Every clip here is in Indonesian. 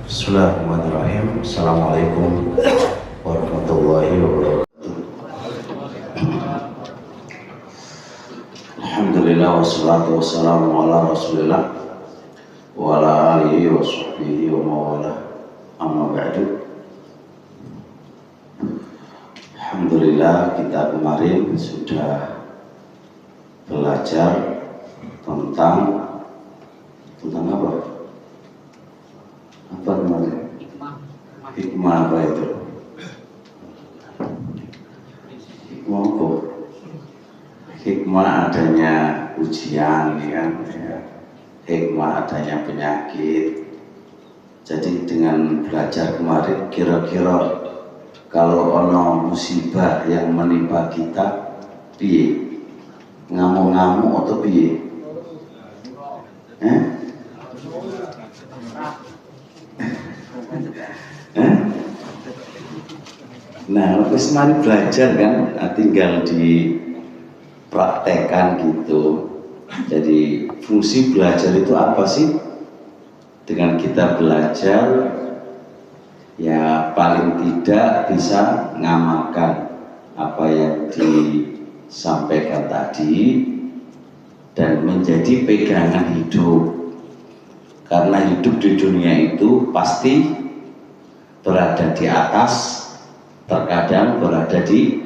Bismillahirrahmanirrahim. Assalamualaikum warahmatullahi wabarakatuh. Alhamdulillah wassalatu wassalamu ala rasulillah wa ala alihi wa sahbihi wa mawala, amma ba'du. Alhamdulillah kita kemarin sudah belajar tentang apa? Apa namanya? Hikmah apa itu? Hikmah apa? Hikmah adanya ujian, kan? Hikmah adanya penyakit. Jadi dengan belajar kemarin, kira-kira kalau ono musibah yang menimpa kita, piye? Ngamuk-ngamuk atau piye? Nah, terus mari belajar kan, tinggal dipraktekkan gitu. Jadi fungsi belajar itu apa sih? Dengan kita belajar, ya paling tidak bisa ngamalkan apa yang disampaikan tadi dan menjadi pegangan hidup. Karena hidup di dunia itu pasti berada di atas, terkadang berada di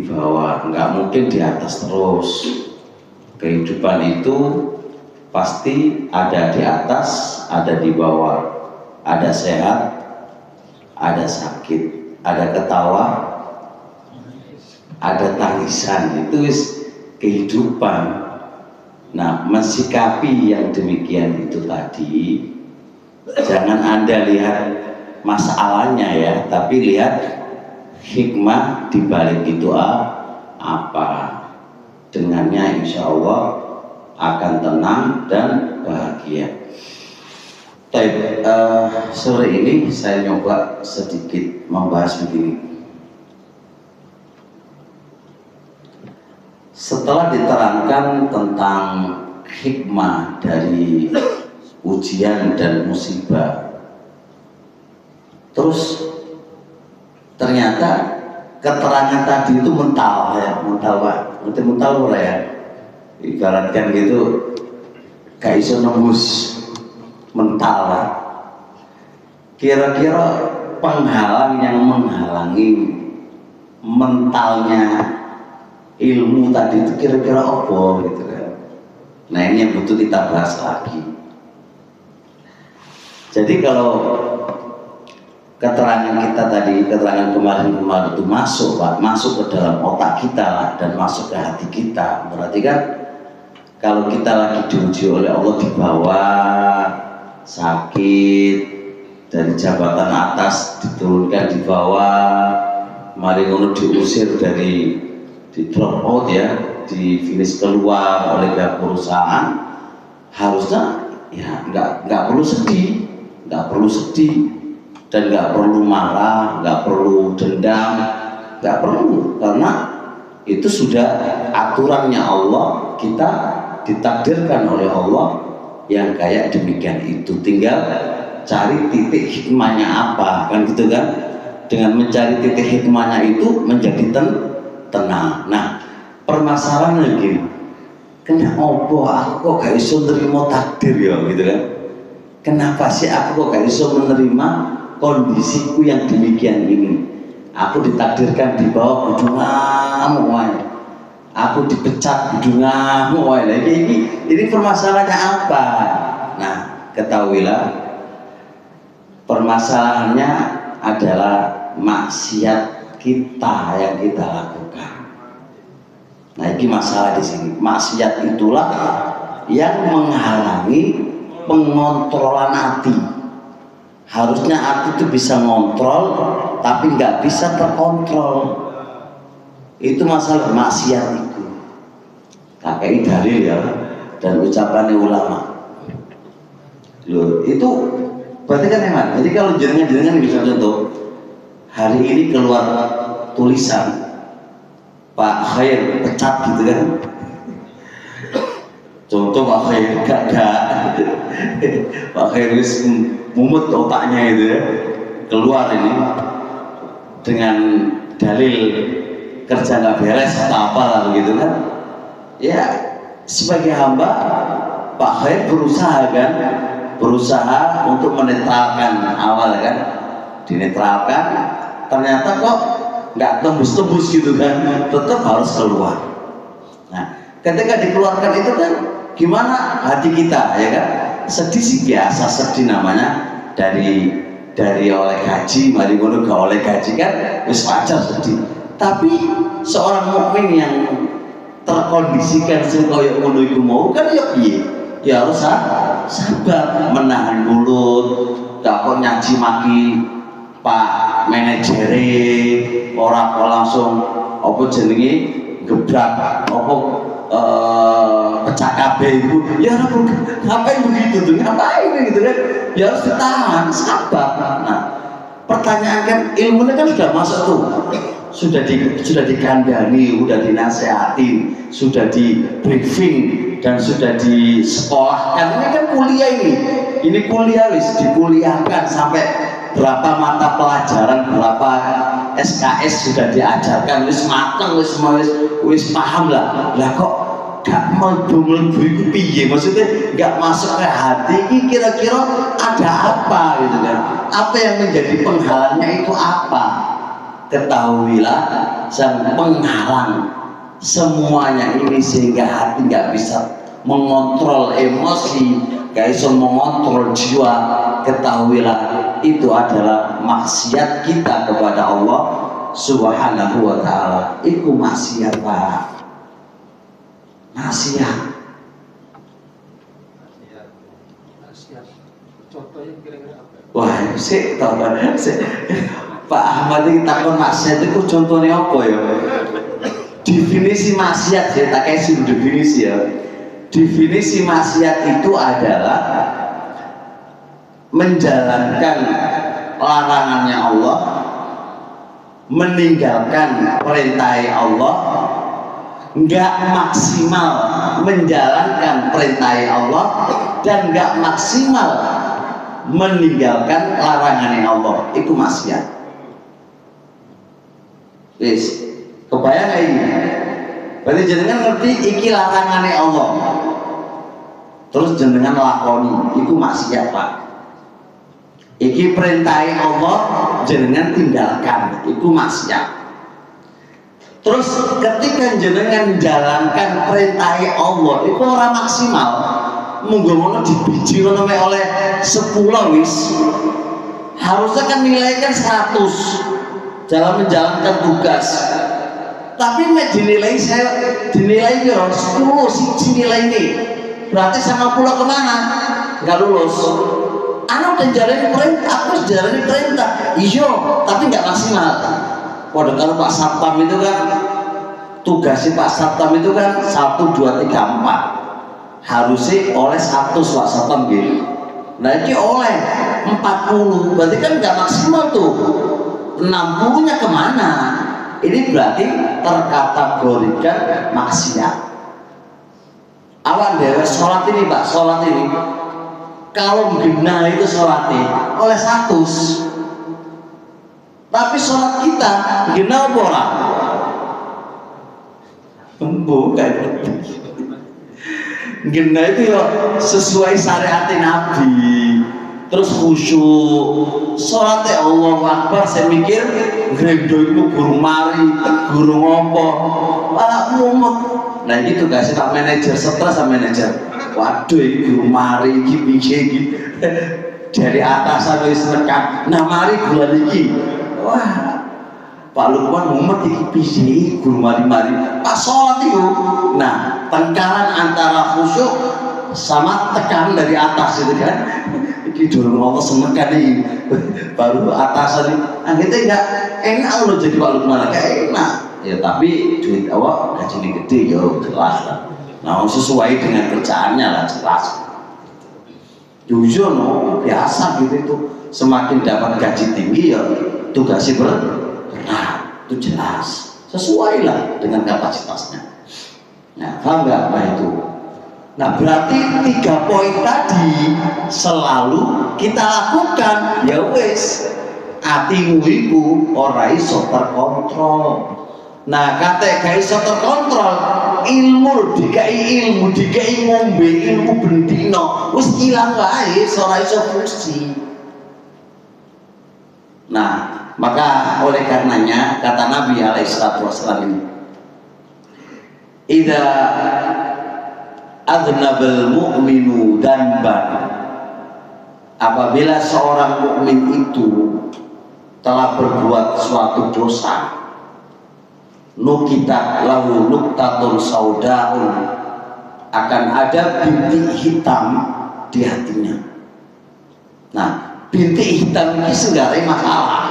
bawah, nggak mungkin di atas terus. Kehidupan itu pasti ada di atas, ada di bawah, ada sehat, ada sakit, ada ketawa, ada tangisan. Itu kehidupan. Nah, mensikapi yang demikian itu tadi, jangan Anda lihat masalahnya ya, tapi lihat hikmah di balik itu apa. Dengannya insya Allah akan tenang dan bahagia. Sore ini saya nyoba sedikit membahas begini. Setelah diterangkan tentang hikmah dari ujian dan musibah, terus ternyata keterangan tadi itu mental ya, mental ya, ibaratkan gitu, gak iso nembus mental lah. Kira-kira penghalang yang menghalangi mentalnya ilmu tadi itu kira-kira apa gitu kan. Nah, ini yang butuh kita bahas lagi. Jadi kalau keterangan kita tadi, keterangan kemarin itu masuk ke dalam otak kita lah, dan masuk ke hati kita, berarti kan kalau kita lagi diuji oleh Allah di bawah, sakit, dari jabatan atas diturunkan di bawah, mari ngono diusir dari, di drop out ya, di finish keluar oleh pihak perusahaan, harusnya ya nggak perlu sedih, dan nggak perlu marah, nggak perlu dendam, nggak perlu, karena itu sudah aturannya Allah. Kita ditakdirkan oleh Allah yang kayak demikian itu, tinggal cari titik hikmahnya apa, kan gitu kan. Dengan mencari titik hikmahnya itu menjadi tenang. Nah, permasalahannya gini, kenapa aku kok gak iso menerima takdir ya gitu kan. Kenapa sih aku kok gak iso menerima kondisiku yang demikian ini? Aku ditakdirkan di bawah kudu ngamuk wae, aku dipecat kudu ngamuk wae. Ini permasalahannya apa? Nah, ketahuilah permasalahannya adalah maksiat kita yang kita lakukan. Nah, ini masalah di sini. Maksiat itulah yang menghalangi pengontrolan hati. Harusnya hati itu bisa ngontrol, tapi nggak bisa terkontrol. Itu masalah maksiat itu. Kakek dalil ya, dan ucapannya ulama. Loh, itu berarti kan emang. Jadi kalau jenengan bisa contoh, hari ini keluar tulisan Pak Khair pecat gitu kan, Contoh Pak Khair gak Pak Khair wis mumet otaknya itu ya, keluar ini dengan dalil kerja nggak beres atau apa lah begitu kan ya. Sebagai hamba Pak Khair berusaha untuk menetralkan awal kan, dinetralkan ternyata kok nggak tembus-tembus gitu kan, tetap harus keluar. Nah ketika dikeluarkan itu kan gimana hati kita ya kan, sedih sih biasa, sedih namanya dari oleh gaji, mari ngono gak oleh gaji kan wis wajar sedih. Tapi seorang mukmin yang terkondisikan sing koyo ngono iku mau kan ya piye? Ya harus sabar, menahan mulut, gak kok nyaci maki Pak manajere, ora kok langsung apa jenenge gebrak apa pecah kabeh itu. Ya ngapain begitu tuh? Ngapain gitu kan? Ya harus ditahan, sabar. Nah, pertanyaan kan ilmunya kan sudah masuk tuh. Sudah dikandani, sudah dinasehati, sudah di briefing dan sudah disekolahkan. Ini kan kuliah ini kuliah wis dikuliahkan sampai berapa mata pelajaran, berapa SKS sudah diajarkan, wis mateng, wis paham lah. Lah kok gak melbu itu piye? Maksudnya gak masuk ke hati. Ini kira-kira ada apa gitu kan? Apa yang menjadi penghalangnya itu apa? Ketahuilah sang penghalang semuanya ini sehingga hati nggak bisa mengontrol emosi, nggak bisa mengontrol jiwa. Ketahuilah itu adalah maksiat kita kepada Allah Subhanahu wa ta'ala. Itu maksiat Pak, maksiat. Contohnya kira-kira apa? Wah, sih tahu sih. Pak Ahmad ini takon maksiat itu contohnya apa ya? Definisi maksiat ya, tak kasih definisi ya. Definisi maksiat itu adalah menjalankan larangannya Allah, meninggalkan perintah Allah, nggak maksimal menjalankan perintah Allah dan nggak maksimal meninggalkan larangannya Allah. Itu maksiat. Wis, kebayang ini. Berarti jenengan ngerti iki larangane Allah. Terus jenengan lakoni, itu maksiat Pak. Iki perintahe Allah jenengan tinggalkan, itu maksiat. Terus ketika jenengan jalankan perintahe Allah, itu orang maksimal. Munggo-munggo dibiji ngono oleh 10 wis. Harusnya kan nilai kan 100 dalam menjalankan tugas, tapi dinilai saya dinilai ya 10 sih nilai ini, berarti sama pulau kemana? Nggak lulus. Anak udah jalani perintah, aku jalani perintah, iyo, tapi nggak maksimal. Waduh, kalau Pak Satpam itu kan tugasnya Pak Satpam itu kan 1, 2, 3, 4 harusnya oleh 100 Pak Satpam gitu. Nah ini oleh 40, berarti kan nggak maksimal tuh. 60-nya kemana? Ini berarti terkategorikan maksiat. Awan dewa sholat ini Pak, sholat ini kalau genah itu sholatnya oleh 100, tapi sholat kita genah apa orang? Bukan. Genah itu ya sesuai syariat Nabi. Terus khusyuk, sholatnya Allahu Akbar. Saya mikir grendo itu guru mari, guru ngopo, malah mumet. Nah gitu guys, Pak manajer stres sama manajer. Waduh, ini guru mari, gini, dari atasan wis nekat. Nah mari bulan ini, wah, Pak Lukman mumet iki piye guru mari. Pas sholat itu, nah tengkaran antara khusyuk sama tekan dari atas itu kan. Dorong Allah semekan ini baru atasan akhirnya nggak enak loh jadi Pak Lukman, kayak enak ya, tapi duit awak gajinya gede ya jelas lah. Nah sesuai dengan kerjaannya lah jelas. Jujur no biasa gitu itu, semakin dapat gaji tinggi ya tugasnya berat, itu jelas sesuai lah dengan kapasitasnya. Nah paham nggak apa itu? Nah berarti 3 poin tadi selalu kita lakukan. Ya wis, atimu iku ora iso terkontrol. Nah kate gak iso terkontrol, ilmu dikai ngombe ilmu bendino wis ilang wae, ora iso fungsi. Nah maka oleh karenanya kata Nabi alaihissalam ini, idza adnabal mu'minu danban, apabila seorang mukmin itu telah berbuat suatu dosa, nukita lahu nuktatun saudaun, akan ada bintik hitam di hatinya. Nah bintik hitam ini sebenarnya masalah.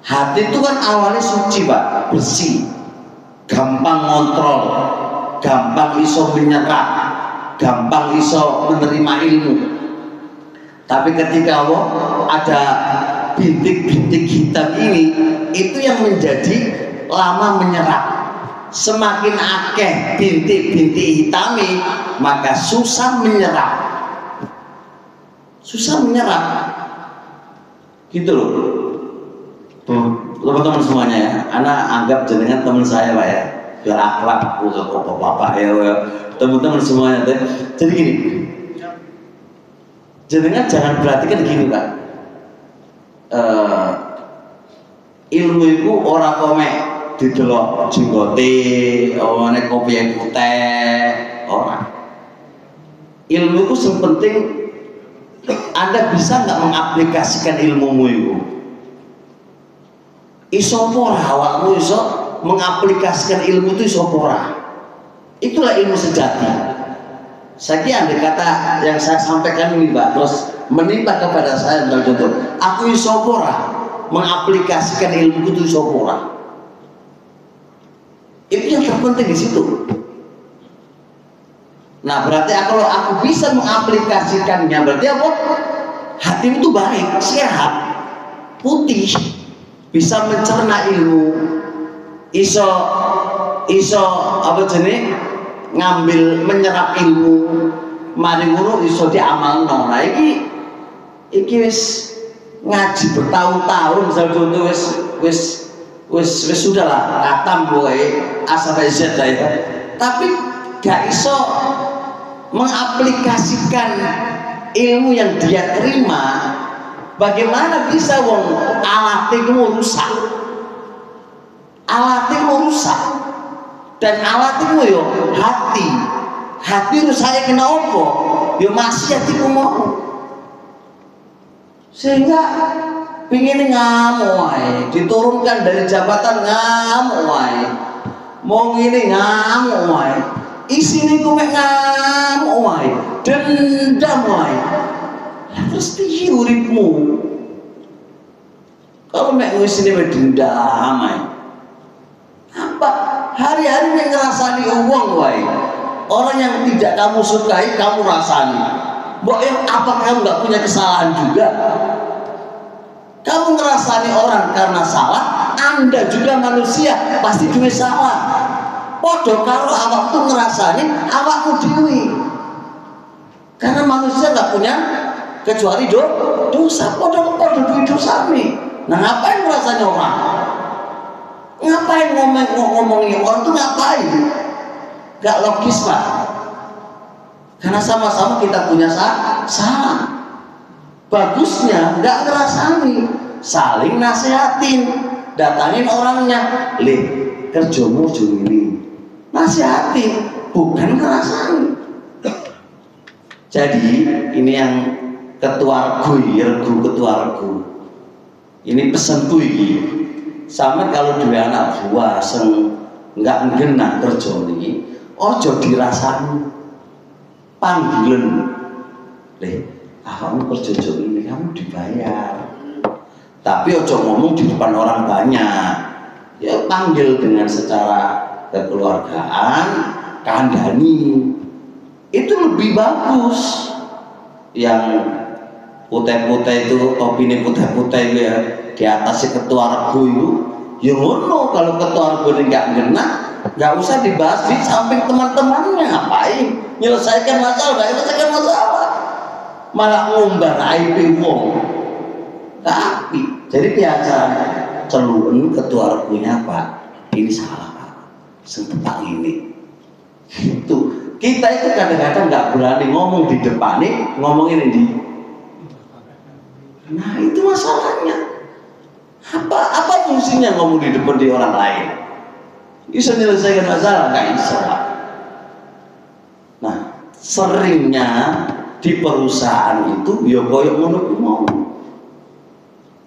Hati itu kan awalnya suci Pak, bersih, gampang ngontrol, gampang iso menyerap, gampang iso menerima ilmu. Tapi ketika Allah ada bintik-bintik hitam ini, itu yang menjadi lama menyerap. Semakin akeh bintik-bintik hitami, maka susah menyerap. Susah menyerap. Gitu loh. Teman-teman semuanya ya, anak anggap jenengan teman saya Pak ya, biar akhlak, bapak ya, teman-teman semuanya. Jadi gini, jenengan jangan perhatikan gini Pak, ilmu itu orang komek didelok jenggote, orang kopi yang putih, orang. Ilmu itu sepenting Anda bisa nggak mengaplikasikan ilmumu itu. Isopora awakmu iso mengaplikasikan ilmu itu isopora. Itulah ilmu sejati. Saya andai kata yang saya sampaikan ini Mbak, terus menimpa kepada saya dalam contoh, aku isopora mengaplikasikan ilmu itu isopora. Itu yang terpenting di situ. Nah berarti kalau aku bisa mengaplikasikannya, berarti apa? Hatimu itu baik, sehat, putih, bisa mencerna ilmu, iso apa jenis ngambil menyerap ilmu, mari ngono iso diamalno. Nah iki wis ngaji bertahun-tahun, misal contoh wis sudahlah katam boy asal Z ya, tapi gak iso mengaplikasikan ilmu yang dia terima. Bagaimana bisa wong alatmu rusak? Alatmu rusak. Dan alatmu yo hati. Hati rusaknya kena apa? Yo maksiatiku mau. Sehingga pingin ngamuk wae, diturunkan dari jabatan ngamuk wae. Mau ngene ngamuk wae. Isine ku mek ngamuk wae, dendam wae. Terus piye uripmu? Kalau mek wis ini dendam ae. Apa? Hari-hari mek ngrasani wong wae. Orang yang tidak kamu sukai kamu rasani. Mbok apa kamu enggak punya kesalahan juga? Kamu ngerasani orang karena salah, Anda juga manusia, pasti duwe salah. Podo kalau awak tuh ngerasani awakmu dhewe. Karena manusia enggak punya kecuali dosa, podo duit dosa nih. Nah ngapain merasanya orang? Ngapain ngomongin orang tuh ngapain? Gak logis Pak. Karena sama-sama kita punya salah. Bagusnya gak ngerasani, saling nasihatin, datangin orangnya, kerjamu ini, nasihatin, bukan ngerasani. Jadi ini yang ketuarku, regu ketuarku. Ini pesanku ini. Sama kalau dua anak buah sing enggak nggenah kerja niki, ojo dirasani. Panggilan. Kamu kerja ini kamu dibayar. Tapi ojo ngomong di depan orang banyak. Ya panggil dengan secara kekeluargaan, kandhani. Itu lebih bagus. Yang putih-putih itu, topinya putih-putih itu ya, di atasnya ketua regu itu, ya ngono. Kalau ketua regu ini nggak ngena, nggak usah dibahas di samping teman-temannya. Ngapain menyelesaikan masalah, nggak menyelesaikan masalah, malah ngumbar aib wong. Tapi jadi biasa celuen ketua punya Pak, ini salah Pak, sentepak ini. Itu kita itu kadang-kadang nggak berani ngomong di depan nih, ngomongin di. Nah itu masalahnya. Apa fungsinya ngomong di depan di orang lain? Bisa menyelesaikan masalah? Nggak bisa Pak. Nah seringnya di perusahaan itu ya koyok ngono mau.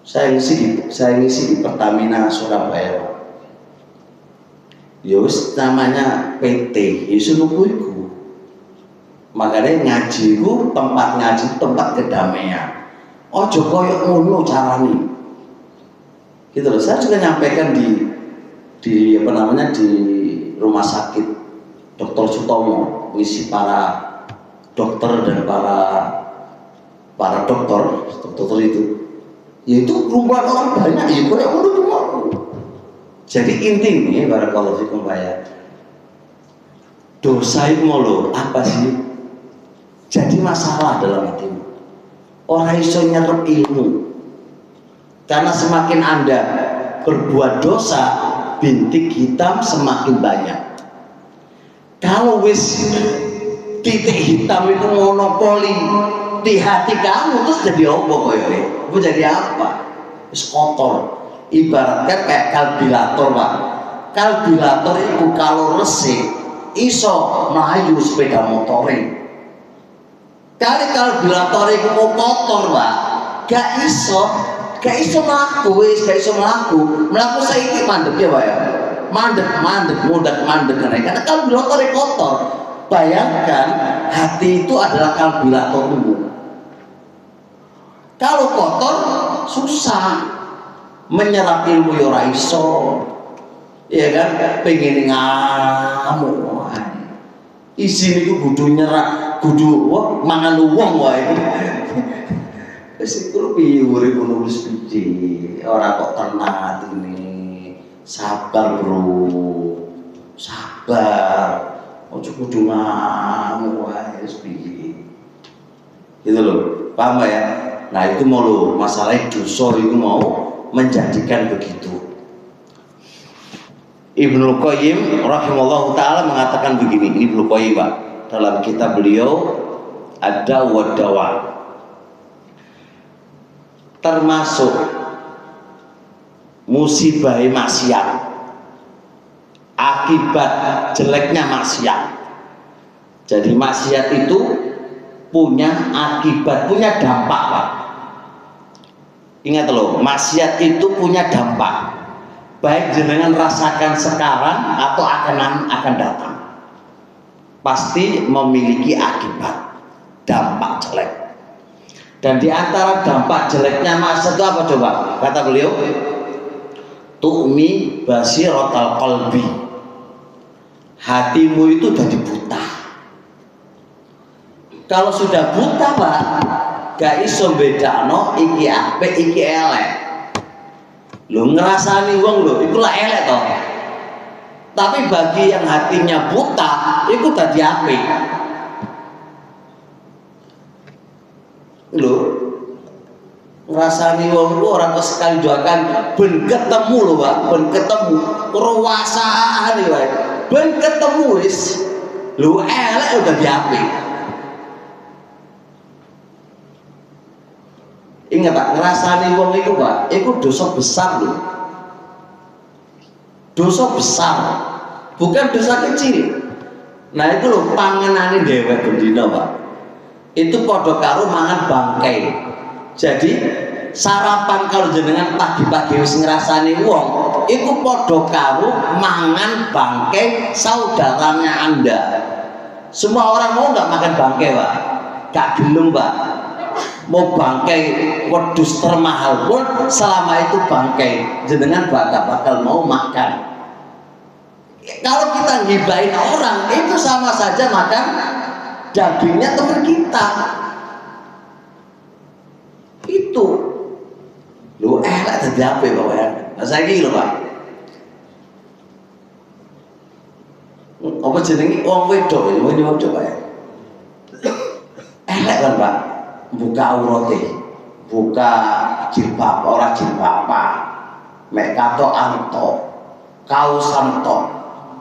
Saya ngisi di Pertamina Surabaya. Yus namanya PT, Yesus iku. Makanya ngaji ku tempat ngaji, tempat kedamaian. Ojo koyok ngono carane. Gitu loh. Saya juga nyampaikan di apa namanya di rumah sakit Dr. Sutomo, misi para dokter dan para dokter itu, yaitu kumpulan orang banyak, ya koyok ngono cuma. Jadi intinya barakallahu fikum ya. Dosa itu mau apa sih? Jadi masalah dalam hatimu. Orang iso nyerep ilmu. Karena semakin Anda berbuat dosa, bintik hitam semakin banyak. Kalau wis titik hitam itu monopoli di hati kamu, terus jadi apa koyoke? Itu jadi apa? Wis kotor. Ibaratkan kayak kalkulator Pak. Kalkulator itu kalau resik iso melayu sepeda motoring. Kali kalkulator itu mau kotor Pak, gak iso melaku saiki mandek ya Pak ya. Mandek karena kalkulator itu kotor. Bayangkan hati itu adalah kalkulator umum. Kalau kotor susah menyerap ilmu ya ora iso. Iya kan? Pengen ngamuk. Isi niku kudu nyerap, kudu mangan wong wae. Wis iku piye urip ngono wis piye? Ora kok tenang ini. Sabar, Bro. Sabar. Ojo kudu ngamuk wae wis piye. Gitu loh. Paham ya? Nah, itu mau lo masalah dosa itu mau menjadikan begitu. Ibnu Qayyim rahimahullah ta'ala mengatakan begini, ini Ibnu Qayyim Pak, dalam kitab beliau Ad-Dawa wad-Dawa, termasuk musibah maksiat, akibat jeleknya maksiat. Jadi maksiat itu punya akibat, punya dampak Pak. Ingat loh, maksiat itu punya dampak. Baik jenengan rasakan sekarang atau akan datang, pasti memiliki akibat, dampak jelek. Dan di antara dampak jeleknya maksiat itu apa coba? Kata beliau, tu'mi basiratal qalbi. Hatimu itu jadi buta. Kalau sudah buta Pak, gak iso bedakno iki apik iki elek. Lho ngrasani wong lho iku lah elek toh. Tapi bagi yang hatinya buta iku dadi apik. Lho ngrasani wong iku ora kok sekali dua kali, ben ketemu lho Pak, ben ketemu ruwasaan wae. Ben ketemu wis lho elek udah dadi apik. Ingat Pak, ngerasani wong itu Pak, itu dosa besar loh. Dosa besar, bukan dosa kecil. Nah itu loh panganane dhewek bendina Pak. Itu padha karo mangan bangkai. Jadi sarapan kalau jenengan pagi-pagi wis ngrasani wong, itu padha karo mangan bangkai saudaranya Anda. Semua orang mau nggak makan bangkai Pak? Gak gelem Pak. Mau bangkai wedhus termahal pun selama itu bangkai jenengan bakal mau makan. Kalau kita ngibain orang itu sama saja makan dagingnya teman kita. Itu lu elek dadi ape Pak ya. Nah saiki lho Pak, apa jenenge wong wedok coba ya. Elek kan Pak, buka aurate, buka jilbab, ora jilbab apa, mek katok anto, kaos anto,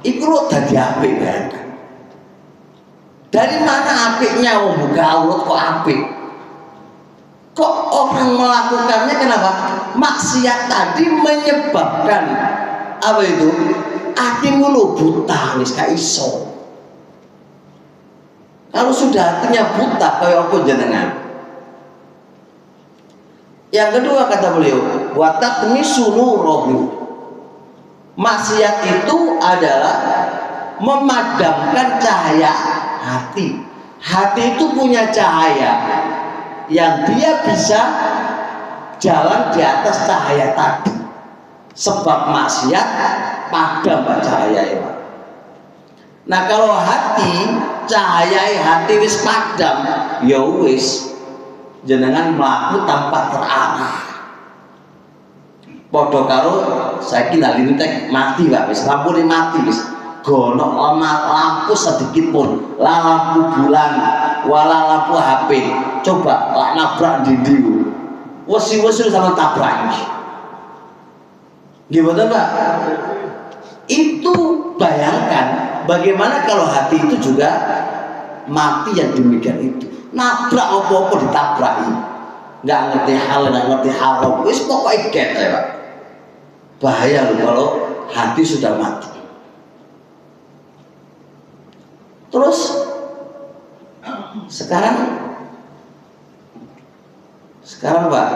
iku lho dadi apik bayangkan. Dari mana apiknya wong buka aurat kok apik? Kok orang melakukannya kenapa? Maksiat tadi menyebabkan apa itu? Hatimu lu buta, wis gak iso. Kalau sudah hatinya buta kayak apa jenengan? Yang kedua kata beliau, wa tatmisu nurahu. Maksiat itu adalah memadamkan cahaya hati. Hati itu punya cahaya yang dia bisa jalan di atas cahaya tadi. Sebab maksiat padam cahaya itu. Nah kalau hati, cahaya hati wis padam, ya wis jenengan mlaku tanpa terarah. Padha karo saiki lintek mati Pak, wis lampune mati wis. Gonok lampu sedikit pun, la lampu bulan, wala lampu HP. Coba lak nabrak dindi. Wesi-wesi sama tabrak. Gimana Pak? Itu bayangkan bagaimana kalau hati itu juga mati yang demikian itu. Nabrak apa-apa ditabraki. Nggak ngerti hal, nggak ngerti haram. Wis pokoknya get ya Pak. Bahaya loh kalau hati sudah mati. Terus sekarang Pak,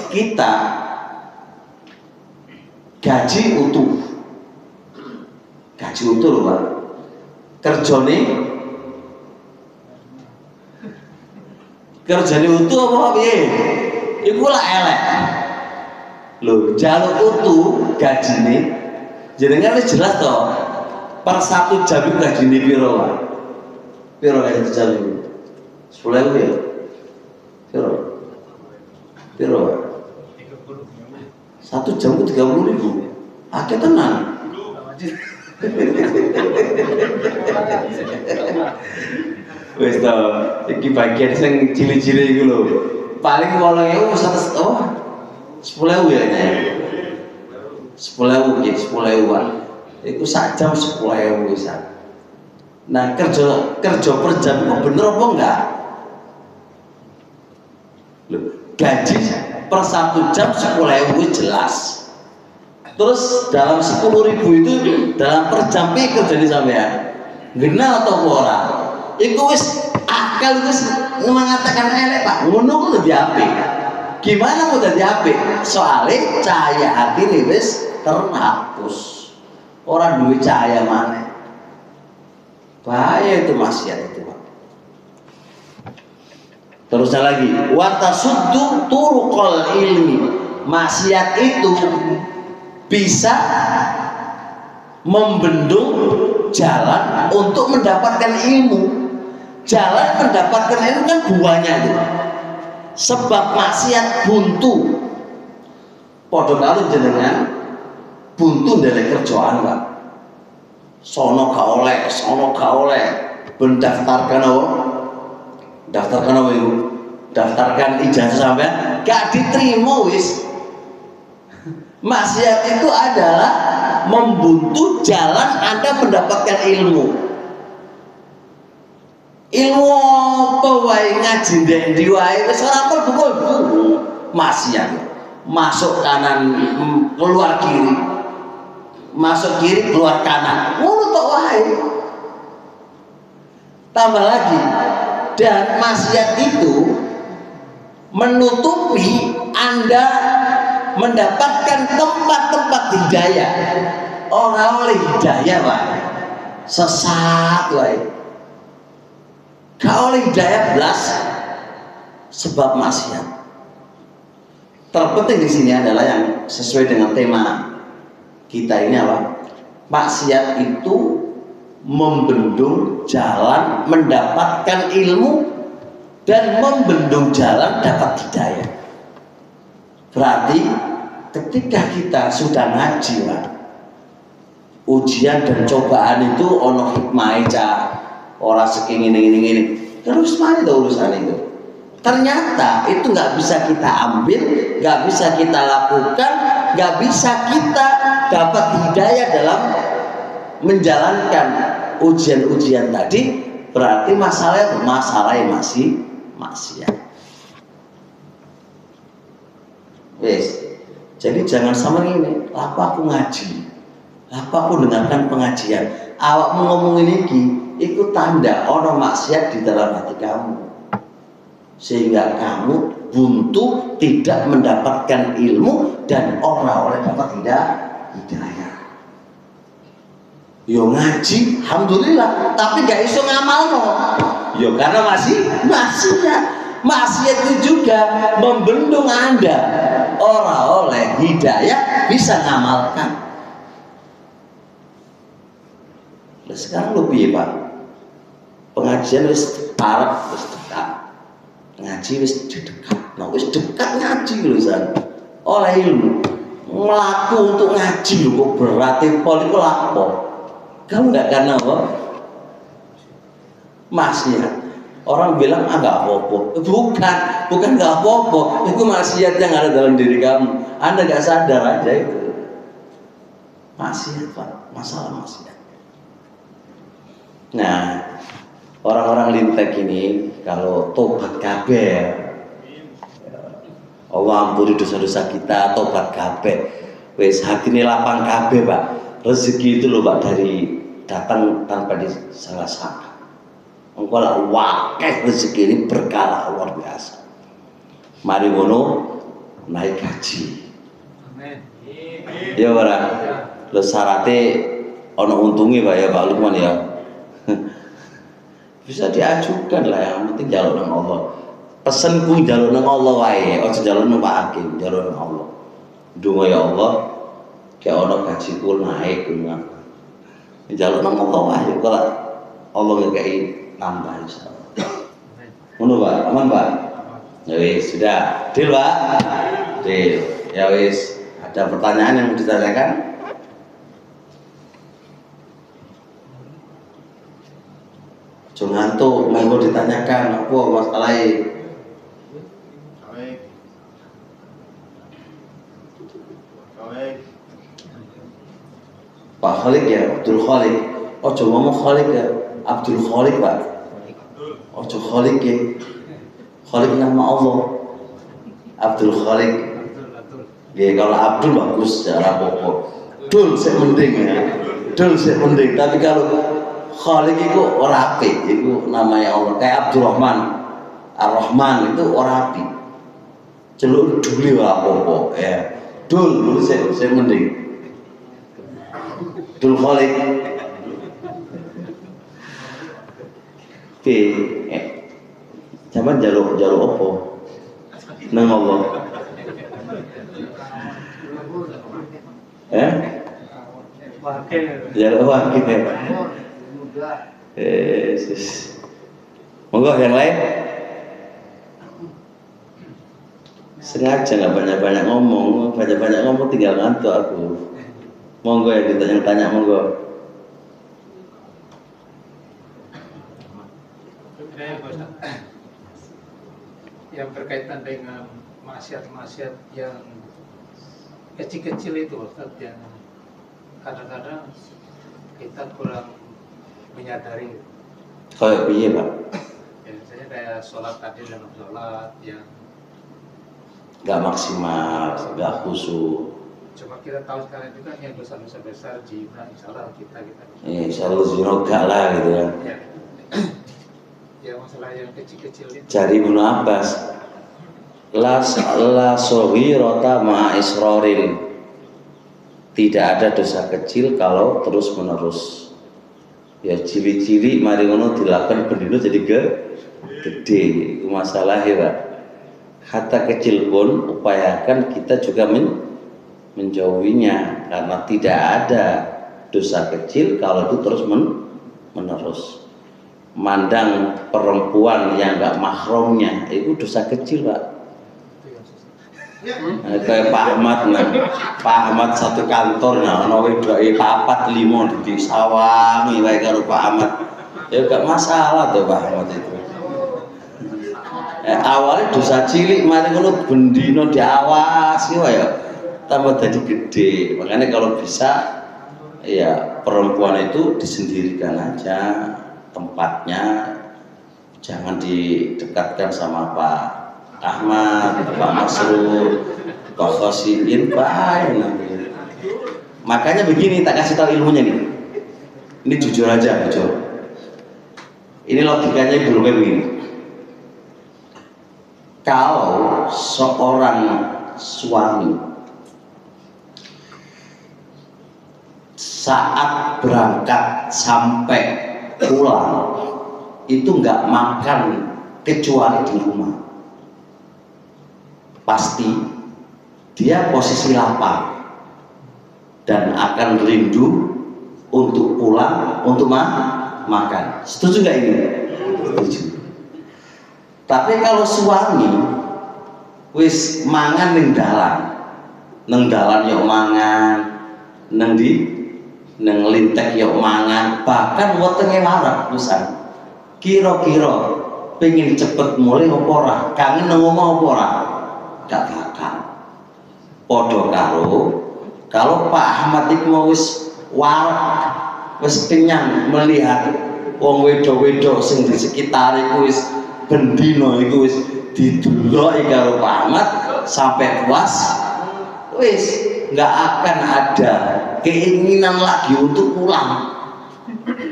kita gaji utuh loh Pak. Kerjane utuh apa piye? Iku lah elek. Lho, jaluk utuh gajine jenengan wis jelas toh. Per 1 jam itu gajine piro Pak? Piro gaji jam itu? 10.000 ya? Piro Pak? 1 jam itu 30.000. Akeh tenan. Wis to, iki bagian sing cili-cili iku lho. Paling 8.000 100 oh 10.000 ya. 10.000 iki, 10.000 Pak. Iku sak jam 10.000 bisa. Nah kerja per jam itu bener apa enggak? Loh, gaji per 1 jam 10.000 jelas. Terus dalam 10.000 itu dalam per jam kerjane sampean genah atau ora? Iku wis akal wis mengatakan elek Pak. Ngono ku dadi apik. Gimana mau dadi apik? Soalnya cahaya hati ini wis terhapus. Orang duit cahaya mana? Bahaya itu maksiat itu Pak. Terusnya lagi, wa tasuddu turuqal ilmi. Maksiat itu bisa membendung jalan untuk mendapatkan ilmu. Jalan mendapatkan ilmu kan buahnya itu. Sebab maksiat buntu. Padha karo jenengan buntu dari kerjaan Pak. Sono gak oleh, mendaftarkan apa? Daftarkan apa itu? Daftarkan ijazah sampai gak diterima wis. Maksiat itu adalah membuntu jalan Anda mendapatkan ilmu. Ilmu apa wae ngaji ndendi wae wis ora pukul maksiat. Masuk kanan keluar kiri. Masuk kiri keluar kanan. Ngono tok wae. Tambah lagi, dan maksiat itu menutupi Anda mendapatkan tempat-tempat hidayah. Orang oleh hidayah Pak. Sesat wae. Gak oleh hidayah belas sebab maksiat. Terpenting di sini adalah yang sesuai dengan tema kita ini apa? Maksiat itu membendung jalan mendapatkan ilmu dan membendung jalan dapat hidayah. Berarti ketika kita sudah ngaji Pak, ujian dan cobaan itu ono hikmah orang segini ini terus mana itu urusan itu. Ternyata itu nggak bisa kita ambil, nggak bisa kita lakukan, nggak bisa kita dapat hidayah dalam menjalankan ujian-ujian tadi. Berarti masalahnya masih maksiat. Wes, jadi jangan sama ini. Apa aku ngaji? Apa aku dengarkan pengajian? Awakmu ngomong ini, itu tanda orang maksiat di dalam hati kamu, sehingga kamu buntu tidak mendapatkan ilmu dan orang dapat hidayah. Yo ngaji, alhamdulillah, tapi gak iso ngamalno. Yo karena masih maksiat. Maksiat itu juga membendung Anda orang oleh hidayah bisa ngamalkan. Sekarang lu piye Pak? Pengajian wis parek wis dekat. Ngaji wis dekat. Nah wis dekat ngaji lho San. Oleh ilmu. Melaku untuk ngaji lho kok berarti pol iku lapo. Kamu enggak karena apa? Maksiat. Orang bilang nggak apa-apa. Bukan nggak apa-apa. Itu maksiat yang ada dalam diri kamu. Anda nggak sadar aja itu. Maksiat Pak. Masalah maksiat. Nah, orang-orang lintek ini kalau tobat kabeh, Allah ampuni dosa-dosa kita, tobat kabeh. Wes hatine lapang kabeh, Pak. Rezeki itu loh, Pak, dari datang tanpa disangka-sangka. Engkau lah wakeh rezeki ini berkala luar biasa. Mari ngono naik haji. Amin. Ya, Pak. Lo syaratnya ono untungnya Pak ya Pak Lukman ya. Bisa diajukan lah, yang penting jalur nang Allah. Pesenku jalur nang Allah wae, ojo jalur nang Pak Hakim, jalur nang Allah. Donga ya Allah, kayak ono gajiku naik ngono. Jalur nang Allah wae, kalau Allah ngekei tambah insyaallah. Ngono Pak, aman Pak? Ya wis, sudah. Deal Pak? Deal. Ya wis, ada pertanyaan yang mau ditanyakan? Jangan tuh monggo ditanyakan apa masalahnya. Pak Khalid ya, Abdul Khalid. Oh coba ngomong Khalid ya, Abdul Khalid Pak. Oh coba Khalid ya, Khalid nama Allah. Abdul Khalid. Ya kalau Abdul bagus cara pokok. Dul saya mending ya, Dul saya mending. Tapi kalau Khalik itu orang api, itu namanya Allah. Kayak Abdurrahman, Ar-Rahman itu orang api. Celuk dulu apa-apa ya. Dul saya mending. Dul Khalik. Zaman jaluk apa? Nang Allah. Jaluk wakil. Monggo yang lain. Sengaja nggak banyak-banyak ngomong, banyak-banyak ngomong tinggal ngantuk aku. Monggo yang ditanya-tanya monggo. Yang berkaitan dengan maksiat-maksiat yang kecil-kecil itu Ustaz, yang kadang-kadang kita kurang menyadari. Kayak piye Pak? Ya, misalnya kayak sholat tadi dalam sholat yang nggak maksimal, nggak khusyuk. Cuma kita tahu sekarang juga yang dosa-dosa besar zina, insyaallah kita. Insyaallah zina gak lah gitu ya. Ya masalah yang kecil-kecil itu. Cari Ibnu Abbas. La soghirata ma'a isrorin. Tidak ada dosa kecil kalau terus menerus. Ya ciri-ciri mari ngono dilakukan pendino jadi gede. Itu masalah ya Pak. Hatta kecil pun upayakan kita juga menjauhinya, karena tidak ada dosa kecil kalau itu terus menerus. Mandang perempuan yang enggak mahramnya itu dosa kecil Pak. Kayak Pak Ahmad nah. Pak Ahmad satu kantor nah ono wedoke 4 5 disawangi wae karo Pak Ahmad. Ya gak masalah tuh Pak Ahmad itu. Awalnya dosa cilik mari ngono bendino diawasi wae ya. Tambah jadi gede. Makanya kalau bisa ya perempuan itu disendirikan aja tempatnya, jangan didekatkan sama Pak Ahmad, Pak Masrur, Pak Khosiin, baik nanti. Makanya begini, tak kasih tahu ilmunya nih. Ini jujur aja, jujur. Ini logikanya belum begini. Kalau seorang suami saat berangkat sampai pulang itu nggak makan kecuali di rumah, pasti dia posisi lapar dan akan rindu untuk pulang untuk makan. Setuju nggak ini? Setuju. Tapi kalau suami wis mangan ning dalan yo mangan, neng lintek yo mangan, bahkan wetenge warak pisan. Kira-kira pengen cepet mulai apa ora? Kangen nang omah apa ora? Gak bakal. Padha karo kalau Pak Ahmad iku mau wis warak, wis kenyang melihat wong wedo-wedo sing di sekitar iku wis bendino iku wis dideloki karo Pak Ahmad sampai puas, wis nggak akan ada keinginan lagi untuk pulang.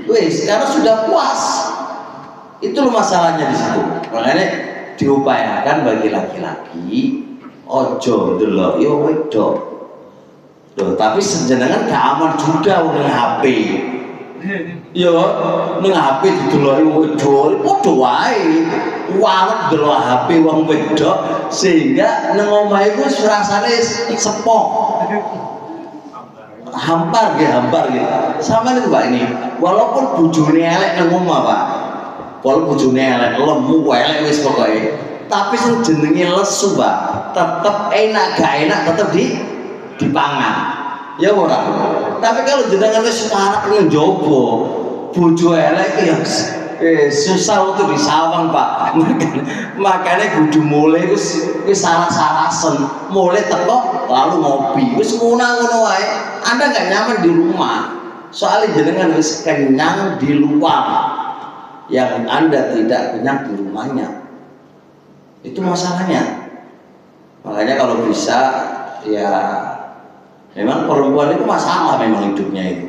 Wis karena sudah puas. Itu loh masalahnya di situ. Makanya diupayakan bagi laki-laki ojo delok yo wedok. Loh, tapi sejenengan gak aman juga nang HP. Yo nang HP dideloki wedok, padha wae. Walet delok HP wong wedok sehingga nang omah iku rasane sepok. Hampar gitu. Sama nih Pak ini, walaupun bojone elek nang omah Pak. Walaupun bojone elek, lemu elek wis pokoke. Tapi sing jenenge lesu Pak, tetep enak gak enak tetep dipangan. Ya ora. Tapi kalau jenengan wis warak nang njaba, bojo elek ya susah untuk disawang Pak. Makanya kudu mulai wis saras-sarasen, mulai teko lalu ngopi. Wis ngono wae. Anda nggak nyaman di rumah. Soalnya jenengan wis kenyang di luar, yang Anda tidak kenyang di rumahnya. Itu masalahnya. Makanya kalau bisa ya memang perempuan itu masalah memang hidupnya itu.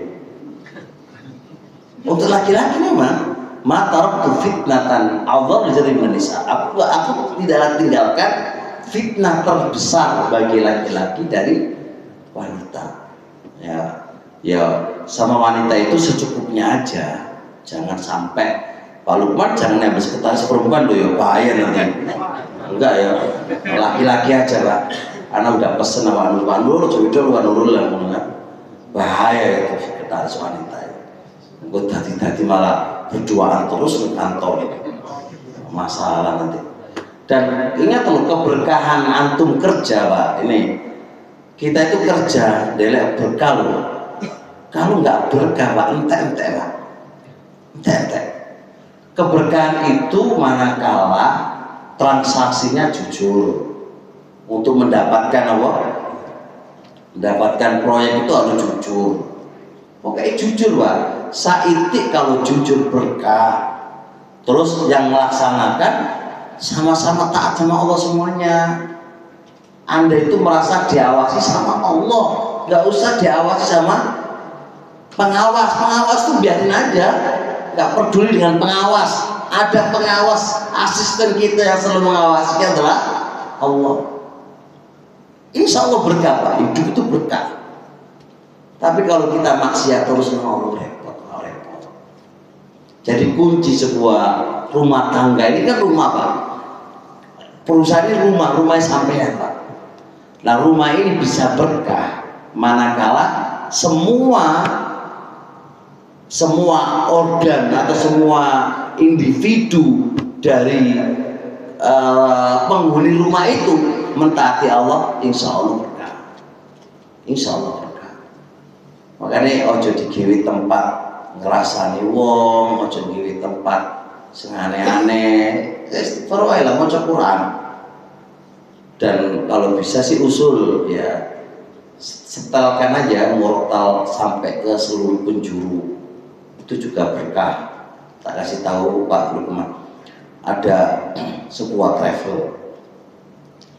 Untuk laki-laki memang matarabtu fitnatan Allah menjadi Indonesia. Aku tidak tinggalkan fitnah terbesar bagi laki-laki dari wanita. Ya sama wanita itu secukupnya aja. Jangan sampai Pak Lukman jangan nempel sekretaris perempuan loh ya bahaya nanti. Enggak ya, laki-laki aja Pak. Anak udah pesen sama Pak Nur, coba Nurul lah kan. Bahaya itu sekretaris wanita. Gue tadi malah berduaan terus di kantor, masalah nanti. Dan ingat loh keberkahan antum kerja Pak. Ini kita itu kerja, delek berkah loh. Kalau nggak berkah Pak, ente Pak, ente. Keberkahan itu manakala transaksinya jujur. Untuk mendapatkan apa? Mendapatkan proyek itu harus jujur. Pokoknya jujur Pak. Saitik kalau jujur berkah. Terus yang melaksanakan sama-sama taat sama Allah semuanya. Anda itu merasa diawasi sama Allah, nggak usah diawasi sama pengawas. Pengawas tuh biarin aja, nggak peduli dengan pengawas. Ada pengawas, asisten kita yang selalu mengawasi adalah Allah. Insya Allah berkah Pak, hidup itu berkah. Tapi kalau kita maksiat terus Allah repot. Jadi kunci sebuah rumah tangga ini kan rumah Pak. Perusahaan ini rumahnya sampean Pak. Nah rumah ini bisa berkah manakala semua organ atau semua individu dari penghuni rumah itu mentaati Allah, insya Allah berkah. Insya Allah berkah. Makanya ojo digawe tempat ngerasani wong, ojo digawe tempat sing aneh-aneh. Istighfar wae lah, maca Quran. Dan kalau bisa sih usul ya setelkan aja murotal sampai ke seluruh penjuru, itu juga berkah. Tak kasih tahu Pak Lukman, ada sebuah travel,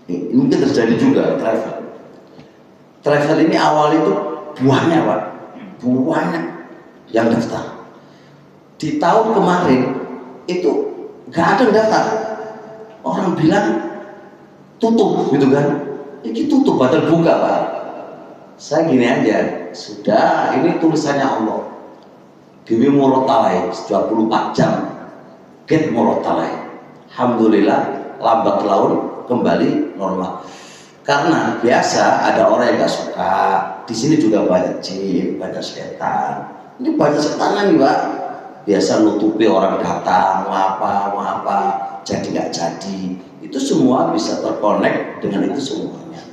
ini mungkin terjadi juga travel ini awal itu banyak Pak, banyak yang daftar. Di tahun kemarin itu nggak ada yang daftar, orang bilang tutup gitu kan, ini tutup padahal buka Pak. Saya gini aja, sudah ini tulisannya Allah, Dewi Murotalai 24 jam get Murotalai. Alhamdulillah lambat laun kembali normal. Karena biasa ada orang yang gak suka. Di sini juga banyak jin, banyak setan. Ini banyak setan nih Pak. Biasa nutupi orang datang, mau apa, jadi gak jadi. Itu semua bisa terkonek dengan itu semuanya.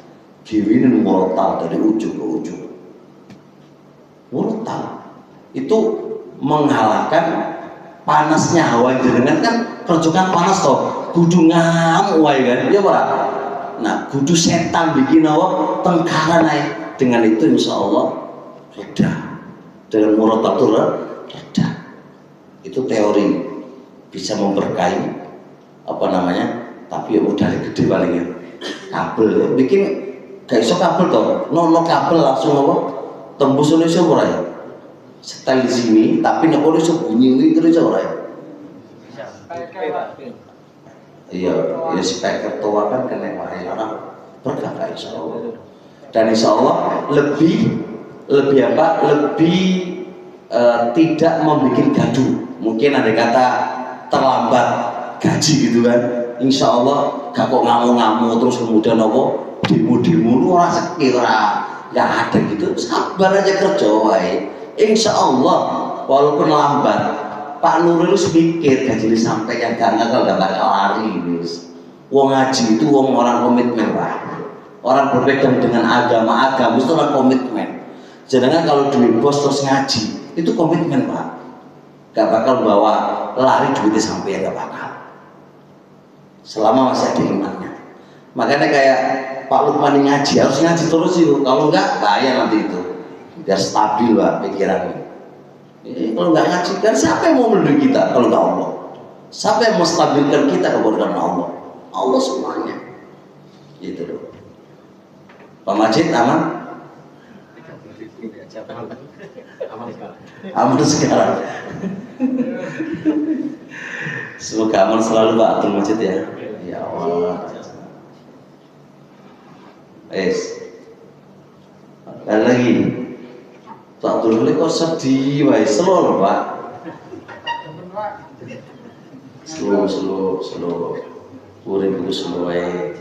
Dewi Murotal dari ujung ke ujung. Murotal itu menghalangkan panasnya hawa jenengan kan kerjokan panas toh kudu ngamuk kan ya Pak. Nah kudu setan bikin awak tengkaran naik, dengan itu insya Allah reda, dengan murotal itu reda. Itu teori bisa memberkahi apa namanya, tapi ya udah gede palingnya kabel ya. Bikin gak iso kabel toh, no kabel langsung apa tembus Indonesia ora ya. Setel di sini, tapi nek ora iso bunyi terus ora ya. Iya, ya speaker tua kan kena wae orang berkah insya Allah. Dan insya Allah lebih tidak membuat gaduh. Mungkin ada kata terlambat gaji gitu kan. Insya Allah gak kok ngamuk-ngamuk terus kemudian apa demo-demo lu ora sekira ya ada gitu. Sabar aja kerja wae. Insya Allah walaupun lambat, Pak Nurul mikir gaji sampai yang gak ngakal gak bakal lari. Wong ngaji itu wong orang komitmen Pak. Orang berpegang dengan agama itu orang komitmen. Jangan kalau duit bos terus ngaji, itu komitmen Pak. Gak bakal bawa lari duitnya sampai gak bakal. Selama masih ada imannya. Makanya kayak Pak Lukman ngaji harus ngaji terus itu. Kalau enggak bahaya nanti itu. Biar stabil Pak pikirannya. Kalau nggak ngaji kan siapa yang mau melindungi kita kalau nggak Allah? Siapa yang mau stabilkan kita kepada Allah? Allah semuanya. Gitu loh. Pak Majid aman? Aman sekarang. Semoga aman selalu Pak Abdul Majid ya. Ya Allah. Dan lagi. Tak dulu kok sedih, wae slow Pak. Slow. Urip itu slow wae.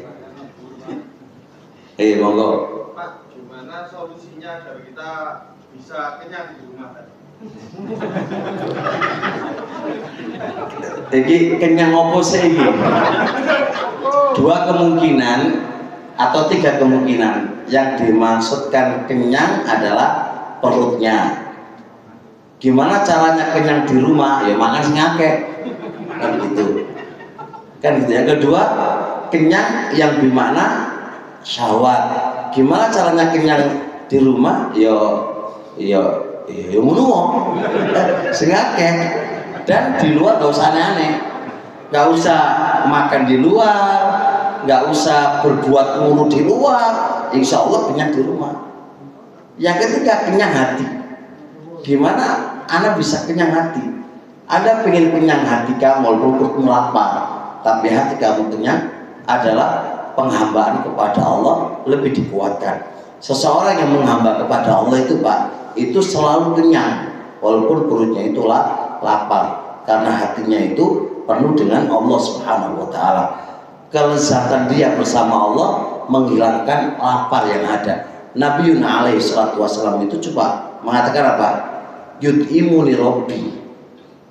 Monggo. Pak, gimana solusinya agar kita bisa kenyang di rumah tadi? Iki kenyang opo sih iki? Dua kemungkinan atau tiga kemungkinan. Yang dimaksudkan kenyang adalah perutnya. Gimana caranya kenyang di rumah? Ya makan ngakek. Kan gitu. Yang kedua, kenyang yang bermakna syahwat. Gimana caranya kenyang di rumah? Ya ngono. Sing akeh. Dan di luar gak usah aneh-aneh. Gak usah makan di luar, gak usah berbuat mulu di luar. Insya Allah kenyang di rumah. Yang ketiga kenyang hati. Gimana Anda bisa kenyang hati? Anda pengen kenyang hati kamu walaupun lapar, tapi hati kamu kenyang adalah penghambaan kepada Allah lebih dikuatkan. Seseorang yang menghamba kepada Allah itu Pak, itu selalu kenyang walaupun perutnya itu lapar, karena hatinya itu penuh dengan Allah Subhanahu wa taala. Kelezatan dia bersama Allah menghilangkan lapar yang ada. Nabi Yunus alaihi salatu wassalam itu coba mengatakan apa? Yud'imuni Rabbi.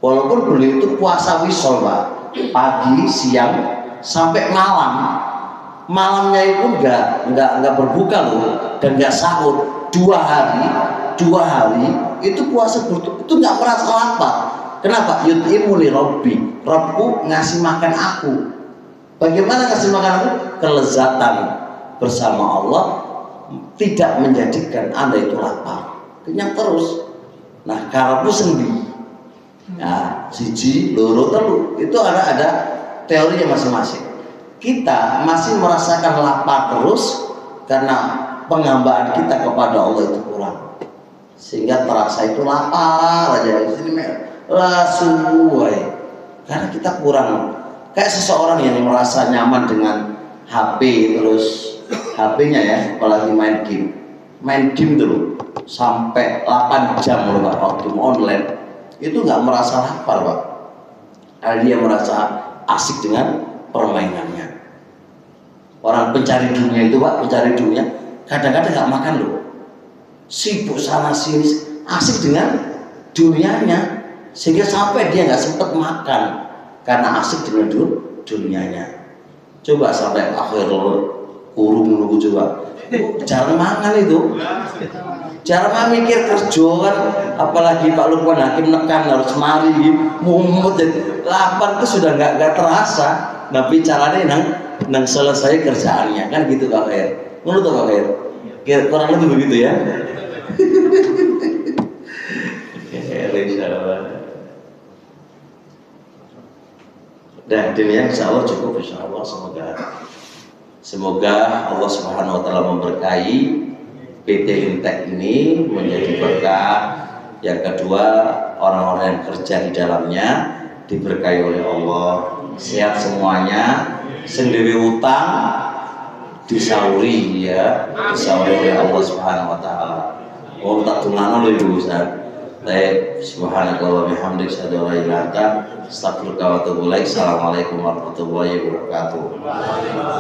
Walaupun beliau itu puasa wisol Pak, pagi, siang, sampai malam malamnya itu nggak berbuka loh dan nggak sahur 2 hari itu puasa itu nggak merasa lapar. Kenapa? Yut'imuni Rabbi, Rabbku ngasih makan aku. Bagaimana ngasih makan aku? Kelezatan bersama Allah tidak menjadikan Anda itu lapar, kenyang terus. Nah, karepmu sendi. Nah, siji, loro, telu itu ada teorinya masing-masing. Kita masih merasakan lapar terus karena penghambaan kita kepada Allah itu kurang, sehingga terasa itu lapar aja di sini rasuai karena kita kurang. Kayak seseorang yang merasa nyaman dengan HP, terus HP-nya ya apalagi main game dulu sampai 8 jam loh Pak, waktu online itu nggak merasa lapar Pak, karena dia merasa asik dengan permainannya. Orang pencari dunia itu Pak, pencari dunia kadang-kadang nggak makan loh, sibuk sana sini, asik dengan dunianya, sehingga sampai dia nggak sempat makan karena asik dengan dunianya. Coba sampai akhir kurung nunggu coba, jarang makan itu, jarang mikir kerja kan, apalagi Pak Lukman Hakim nekan harus mari mumut, jadi lapar itu sudah nggak terasa. Tapi caranya nang selesai kerjaannya kan gitu Pak Khair. Menurut Pak Khair, kurang lebih begitu ya. Dan demikian insya Allah cukup, insya Allah. Semoga Allah Subhanahu Wa Taala memberkahi PT Intek ini menjadi berkah. Yang kedua, orang-orang yang kerja di dalamnya diberkahi oleh Allah, sehat semuanya, sendiri utang disauri ya, disauri oleh Allah Subhanahu Wa Taala. Oh tak tunang oleh ibu Ustaz. Baik, subhanakallah wa bihamdik, asyhadu an la ilaha illa anta, astaghfiruka wa atubu ilaik. Assalamualaikum warahmatullahi wabarakatuh.